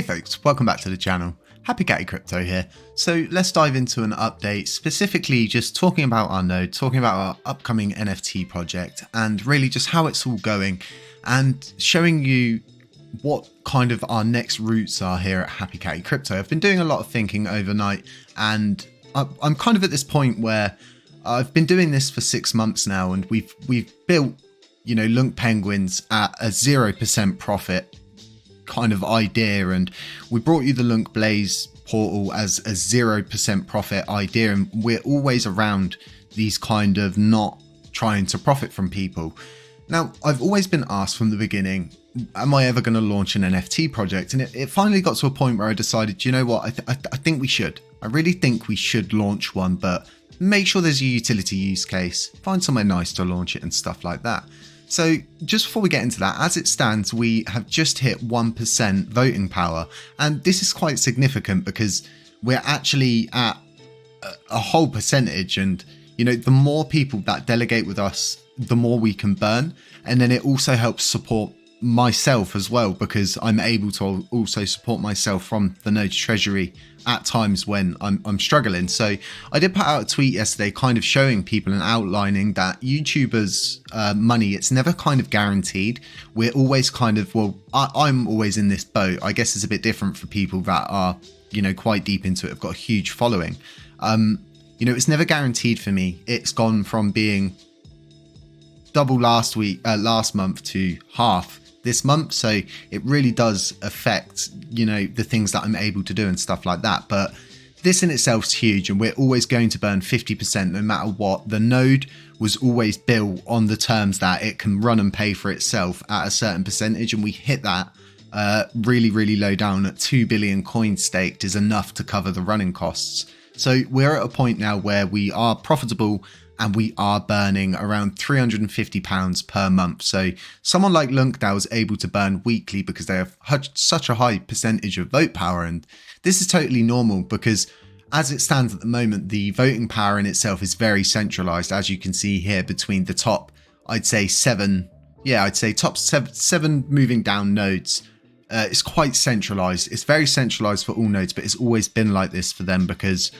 Hey folks, welcome back to the channel. Happy Catty Crypto here. So let's dive into an update, specifically just talking about our node, talking about our upcoming NFT project, and really just how it's all going, and showing you what kind of our next routes are here at Happy Catty Crypto. I've been doing a lot of thinking overnight, and I'm kind of at this point where I've been doing this for 6 months now, and we've built, you know, Lunk Penguins at a 0% profit kind of idea, and we brought you the Lunk Blaze portal as a 0% profit idea, and we're always around these kind of not trying to profit from people. Now, I've always been asked from the beginning, am I ever going to launch an NFT project? And it finally got to a point where I decided, you know what, I think we should. I really think we should launch one, but make sure there's a utility use case, find somewhere nice to launch it and stuff like that. So just before we get into that, as it stands, we have just hit 1% voting power. And this is quite significant because we're actually at a whole percentage. And, you know, the more people that delegate with us, the more we can burn. And then it also helps support myself as well, because I'm able to also support myself from the node treasury at times when I'm struggling. So I did put out a tweet yesterday kind of showing people and outlining that YouTubers money, it's never kind of guaranteed. We're always kind of, well, I'm always in this boat. I guess it's a bit different for people that are, you know, quite deep into it, have got a huge following. You know, it's never guaranteed for me. It's gone from being double last month to half this month, so it really does affect, you know, the things that I'm able to do and stuff like that. But this in itself is huge, and we're always going to burn 50% no matter what. The node was always built on the terms that it can run and pay for itself at a certain percentage, and we hit that really low down at 2 billion coins staked is enough to cover the running costs. So we're at a point now where we are profitable and we are burning around £350 per month. So someone like LunkDAO is able to burn weekly because they have such a high percentage of vote power. And this is totally normal because as it stands at the moment, the voting power in itself is very centralized. As you can see here between the top, I'd say top seven moving down nodes. It's quite centralized. It's very centralized for all nodes, but it's always been like this for them because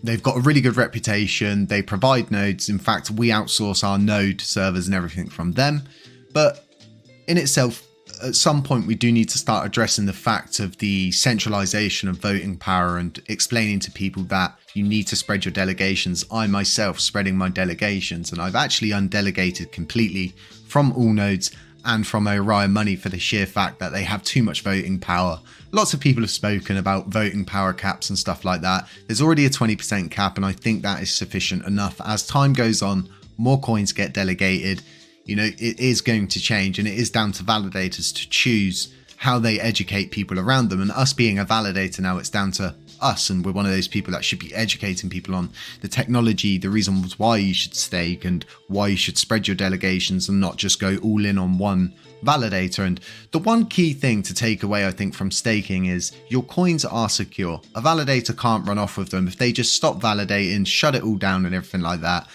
they've got a really good reputation. They provide nodes. In fact, we outsource our node servers and everything from them. But in itself, at some point, we do need to start addressing the fact of the centralization of voting power and explaining to people that you need to spread your delegations. I myself spreading my delegations, and I've actually undelegated completely from all nodes and from Orion Money for the sheer fact that they have too much voting power. Lots of people have spoken about voting power caps and stuff like that. There's already a 20% cap, and I think that is sufficient enough. As time goes on, more coins get delegated. You know, it is going to change, and it is down to validators to choose how they educate people around them. And us being a validator now, it's down to us, and we're one of those people that should be educating people on the technology, the reasons why you should stake and why you should spread your delegations and not just go all in on one validator. And the one key thing to take away, I think, from staking is your coins are secure. A validator can't run off with them. If they just stop validating, shut it all down and everything like that,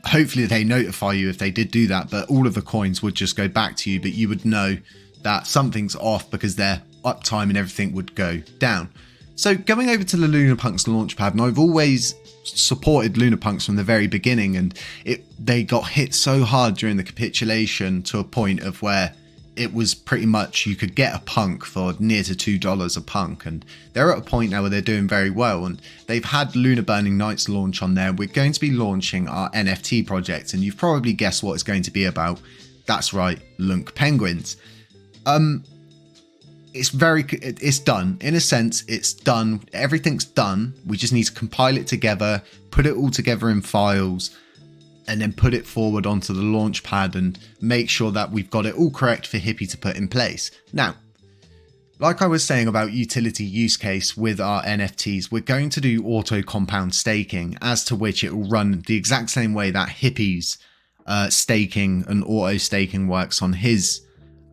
hopefully they notify you if they did do that, but all of the coins would just go back to you, but you would know that something's off because their uptime and everything would go down. So going over to the Lunapunks launchpad, and I've always supported Lunapunks from the very beginning, and they got hit so hard during the capitulation to a point of where it was pretty much you could get a punk for near to $2 a punk, and they're at a point now where they're doing very well, and they've had Lunar Burning Nights launch on there. We're going to be launching our NFT project, and you've probably guessed what it's going to be about. That's right, Lunk Penguins. It's done. In a sense, it's done. Everything's done. We just need to compile it together, put it all together in files, and then put it forward onto the launch pad and make sure that we've got it all correct for Hippie to put in place. Now, like I was saying about utility use case with our NFTs, we're going to do auto compound staking, as to which it will run the exact same way that Hippie's staking and auto staking works on his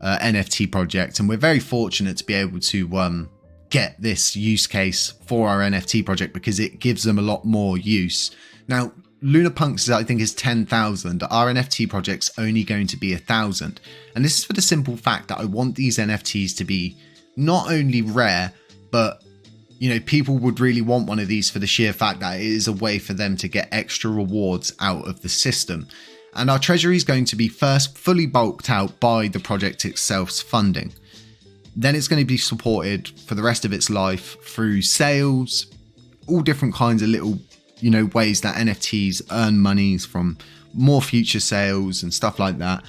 NFT project. And we're very fortunate to be able to get this use case for our NFT project because it gives them a lot more use. Now, Lunapunks, I think, is 10,000. Our NFT project's only going to be 1,000. And this is for the simple fact that I want these NFTs to be not only rare, but people would really want one of these for the sheer fact that it is a way for them to get extra rewards out of the system. And our treasury is going to be first fully bulked out by the project itself's funding. Then it's going to be supported for the rest of its life through sales, all different kinds of little, ways that NFTs earn monies from more future sales and stuff like that.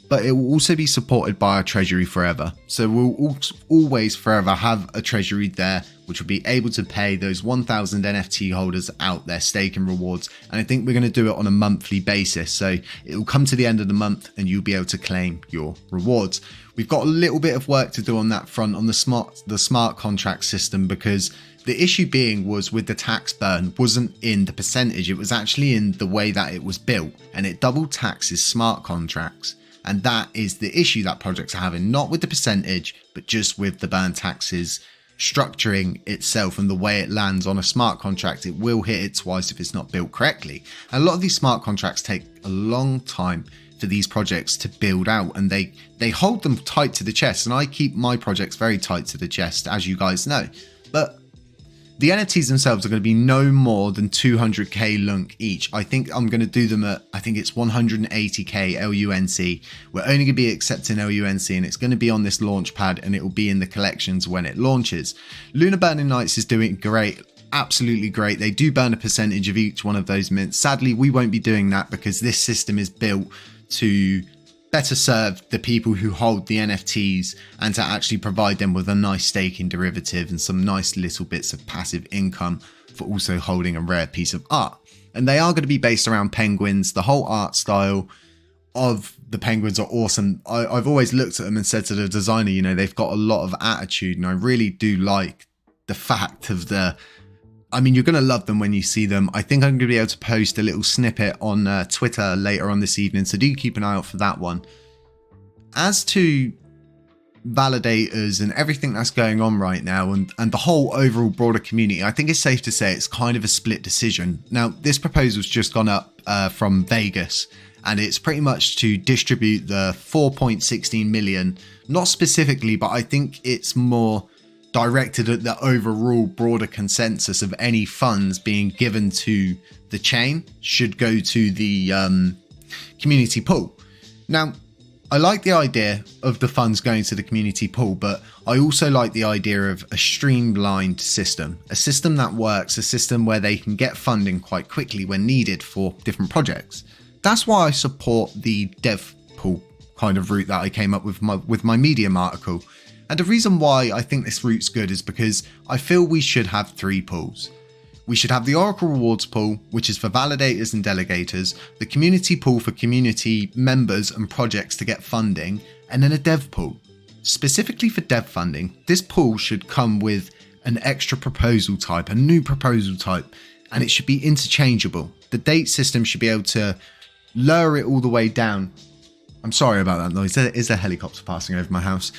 But it will also be supported by our treasury forever. So we'll always forever have a treasury there, which will be able to pay those 1,000 NFT holders out their staking rewards. And I think we're going to do it on a monthly basis. So it will come to the end of the month and you'll be able to claim your rewards. We've got a little bit of work to do on that front on the smart contract system, because the issue being was with the tax burn wasn't in the percentage. It was actually in the way that it was built, and it double taxes smart contracts. And that is the issue that projects are having, not with the percentage, but just with the burn taxes structuring itself and the way it lands on a smart contract. It will hit it twice if it's not built correctly. And a lot of these smart contracts take a long time for these projects to build out, and they hold them tight to the chest. And I keep my projects very tight to the chest, as you guys know. But the NFTs themselves are going to be no more than 200k LUNC each. I think I'm going to do them at, I think it's 180k LUNC. We're only going to be accepting LUNC, and it's going to be on this launch pad, and it will be in the collections when it launches. Lunar Burning Nights is doing great. Absolutely great. They do burn a percentage of each one of those mints. Sadly, we won't be doing that because this system is built to better serve the people who hold the NFTs and to actually provide them with a nice staking derivative and some nice little bits of passive income for also holding a rare piece of art. And they are going to be based around penguins. The whole art style of the penguins are awesome. I've always looked at them and said to the designer, they've got a lot of attitude, and I really do like the fact of you're going to love them when you see them. I think I'm going to be able to post a little snippet on Twitter later on this evening, so do keep an eye out for that one. As to validators and everything that's going on right now and the whole overall broader community, I think it's safe to say it's kind of a split decision. Now, this proposal's just gone up from Vegas, and it's pretty much to distribute the 4.16 million, not specifically, but I think it's more directed at the overall broader consensus of any funds being given to the chain should go to the community pool. Now, I like the idea of the funds going to the community pool, but I also like the idea of a streamlined system, a system that works, a system where they can get funding quite quickly when needed for different projects. That's why I support the dev pool kind of route that I came up with my Medium article. And the reason why I think this route's good is because I feel we should have 3 pools. We should have the Oracle Rewards pool, which is for validators and delegators, the community pool for community members and projects to get funding, and then a dev pool. Specifically for dev funding, this pool should come with an extra proposal type, a new proposal type, and it should be interchangeable. The date system should be able to lower it all the way down. I'm sorry about that noise. There is a helicopter passing over my house.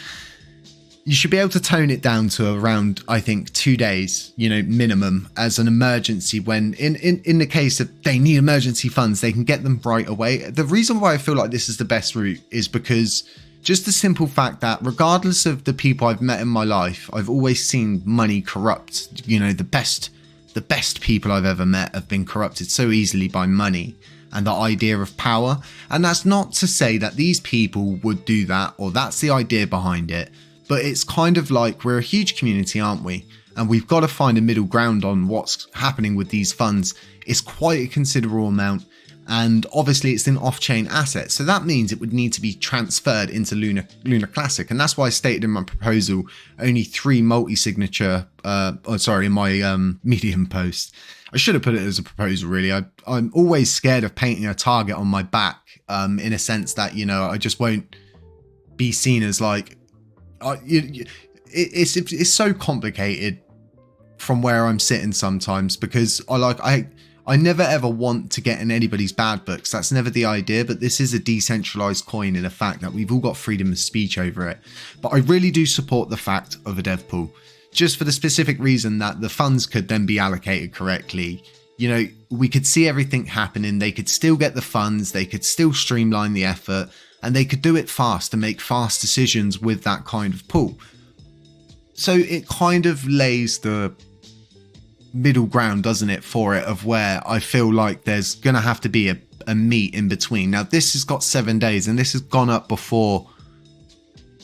You should be able to tone it down to around, I think, 2 days, minimum as an emergency when in the case that they need emergency funds, they can get them right away. The reason why I feel like this is the best route is because just the simple fact that regardless of the people I've met in my life, I've always seen money corrupt. The best people I've ever met have been corrupted so easily by money and the idea of power. And that's not to say that these people would do that or that's the idea behind it. But it's kind of like we're a huge community, aren't we? And we've got to find a middle ground on what's happening with these funds. It's quite a considerable amount. And obviously it's an off-chain asset. So that means it would need to be transferred into Lunar Classic. And that's why I stated in my proposal, only 3 multi-signature, in my Medium post. I should have put it as a proposal, really. I'm always scared of painting a target on my back in a sense that, I just won't be seen as like, it's so complicated from where I'm sitting sometimes because I never ever want to get in anybody's bad books. That's never the idea, but this is a decentralized coin in the fact that we've all got freedom of speech over it. But I really do support the fact of a dev pool just for the specific reason that the funds could then be allocated correctly. We could see everything happening. They could still get the funds. They could still streamline the effort. And they could do it fast and make fast decisions with that kind of pool. So it kind of lays the middle ground, doesn't it, for it, of where I feel like there's going to have to be a meet in between. Now, this has got 7 days, and this has gone up before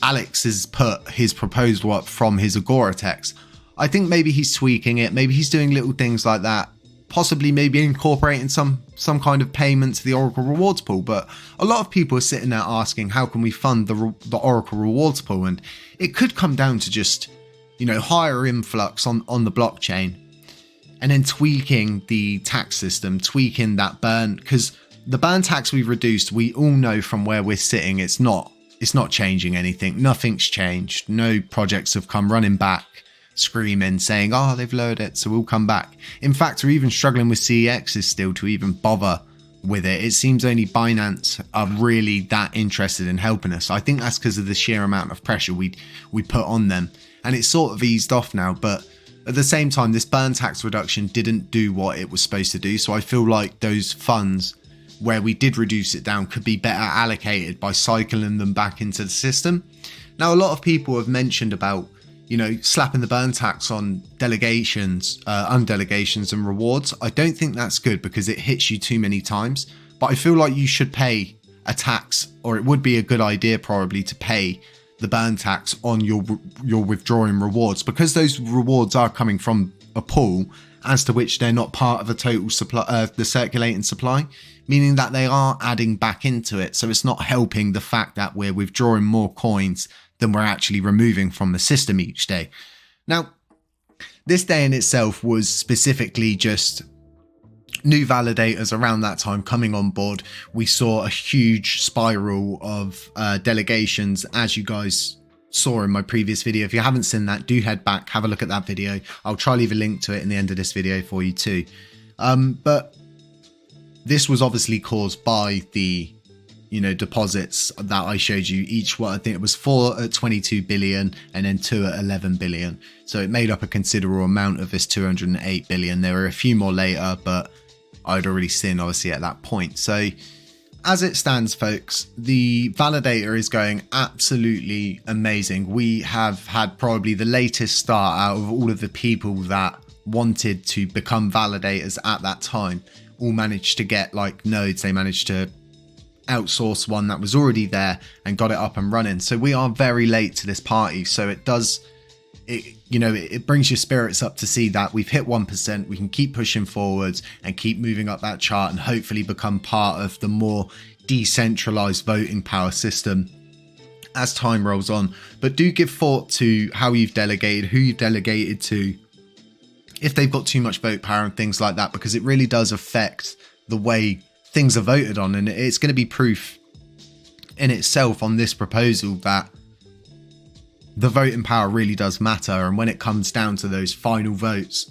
Alex has put his proposal up from his Agora text. I think maybe he's tweaking it. Maybe he's doing little things like that. Possibly maybe incorporating some kind of payment to the Oracle rewards pool. But a lot of people are sitting there asking, how can we fund the Oracle rewards pool? And it could come down to just, higher influx on the blockchain, and then tweaking the tax system, tweaking that burn, because the burn tax we've reduced, we all know from where we're sitting, it's not changing anything. Nothing's changed. No projects have come running back screaming, saying, oh, they've lowered it, so we'll come back. In fact, we're even struggling with CEXs still to even bother with it. It seems only Binance are really that interested in helping us. I think that's because of the sheer amount of pressure we put on them, and it's sort of eased off now. But at the same time, this burn tax reduction didn't do what it was supposed to do, so I feel like those funds where we did reduce it down could be better allocated by cycling them back into the system. Now, a lot of people have mentioned about, slapping the burn tax on delegations, undelegations and rewards. I don't think that's good because it hits you too many times, but I feel like you should pay a tax, or it would be a good idea probably to pay the burn tax on your withdrawing rewards, because those rewards are coming from a pool as to which they're not part of the total supply, the circulating supply, meaning that they are adding back into it. So it's not helping the fact that we're withdrawing more coins than we're actually removing from the system each day. Now, this day in itself was specifically just new validators around that time coming on board. We saw a huge spiral of delegations, as you guys saw in my previous video. If you haven't seen that, do head back, have a look at that video. I'll try leave a link to it in the end of this video for you too. But this was obviously caused by the deposits that I showed you. Each one, I think it was 4 at 22 billion and then 2 at 11 billion. So it made up a considerable amount of this 208 billion. There were a few more later, but I'd already seen obviously at that point. So as it stands, folks, the validator is going absolutely amazing. We have had probably the latest start out of all of the people that wanted to become validators at that time. All managed to get like nodes. They managed to outsource one that was already there and got it up and running. So we are very late to this party. So it brings your spirits up to see that we've hit 1%. We can keep pushing forwards and keep moving up that chart and hopefully become part of the more decentralized voting power system as time rolls on. But do give thought to how you've delegated, who you've delegated to, if they've got too much vote power and things like that, because it really does affect the way things are voted on. And it's going to be proof in itself on this proposal that the voting power really does matter. And when it comes down to those final votes,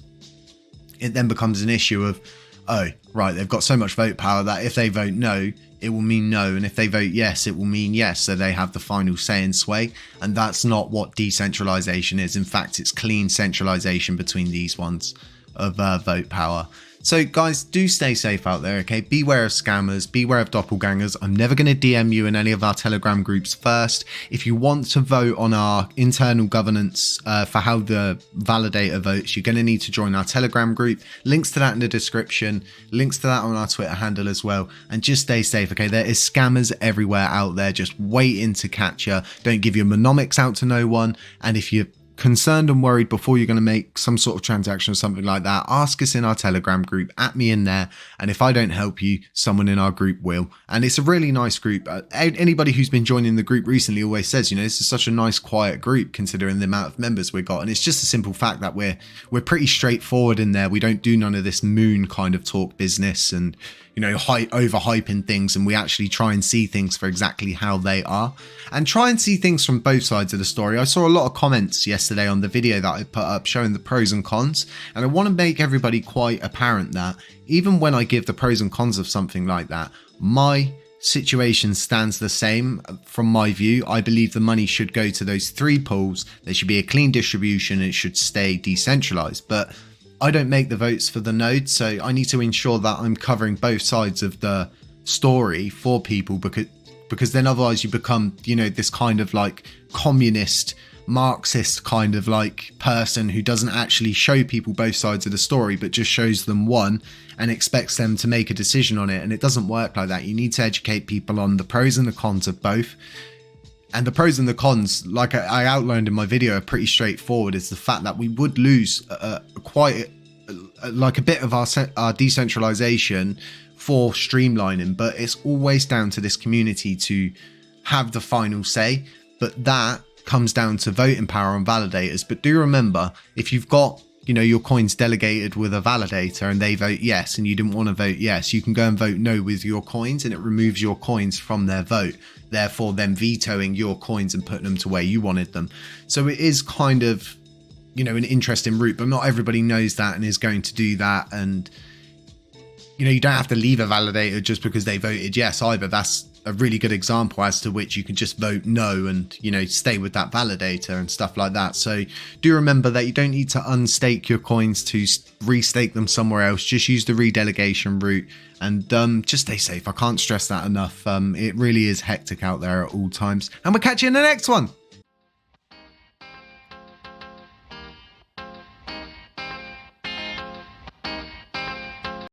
it then becomes an issue of, oh, right, they've got so much vote power that if they vote no, it will mean no. And if they vote yes, it will mean yes. So they have the final say and sway. And that's not what decentralization is. In fact, it's clean centralization between these ones of vote power. So guys, do stay safe out there, okay? Beware of scammers, beware of doppelgangers. I'm never going to DM you in any of our Telegram groups first. If you want to vote on our internal governance for how the validator votes, you're going to need to join our Telegram group. Links to that in the description, links to that on our Twitter handle as well. And just stay safe, okay? There is scammers everywhere out there just waiting to catch you. Don't give your monomics out to no one. And if you're concerned and worried before you're going to make some sort of transaction or something like that, ask us in our Telegram group, at me in there, and if I don't help you, someone in our group will. And it's a really nice group. Anybody who's been joining the group recently always says, this is such a nice quiet group considering the amount of members we've got. And it's just a simple fact that we're pretty straightforward in there. We don't do none of this moon kind of talk business and overhyping things, and we actually try and see things for exactly how they are and try and see things from both sides of the story. I saw a lot of comments yesterday on the video that I put up showing the pros and cons, and I want to make everybody quite apparent that even when I give the pros and cons of something like that, my situation stands the same. From my view, I believe the money should go to those 3 pools. There should be a clean distribution. It should stay decentralized, but I don't make the votes for the node, so I need to ensure that I'm covering both sides of the story for people, because then otherwise you become, this kind of like communist Marxist kind of like person who doesn't actually show people both sides of the story, but just shows them one and expects them to make a decision on it. And it doesn't work like that. You need to educate people on the pros and the cons of both. And the pros and the cons, like I outlined in my video, are pretty straightforward. Is the fact that we would lose quite like a bit of our decentralization for streamlining, but it's always down to this community to have the final say. But that comes down to voting power on validators. But do remember, if you've got, you know, your coins delegated with a validator and they vote yes and you didn't want to vote yes, you can go and vote no with your coins and it removes your coins from their vote, therefore them vetoing your coins and putting them to where you wanted them. So it is kind of, you know, an interesting route, but not everybody knows that and is going to do that. And, you know, you don't have to leave a validator just because they voted yes either. That's a really good example as to which you can just vote no and, you know, stay with that validator and stuff like that. So do remember that you don't need to unstake your coins to restake them somewhere else. Just use the redelegation route and just stay safe. I can't stress that enough. It really is hectic out there at all times, and we'll catch you in the next one.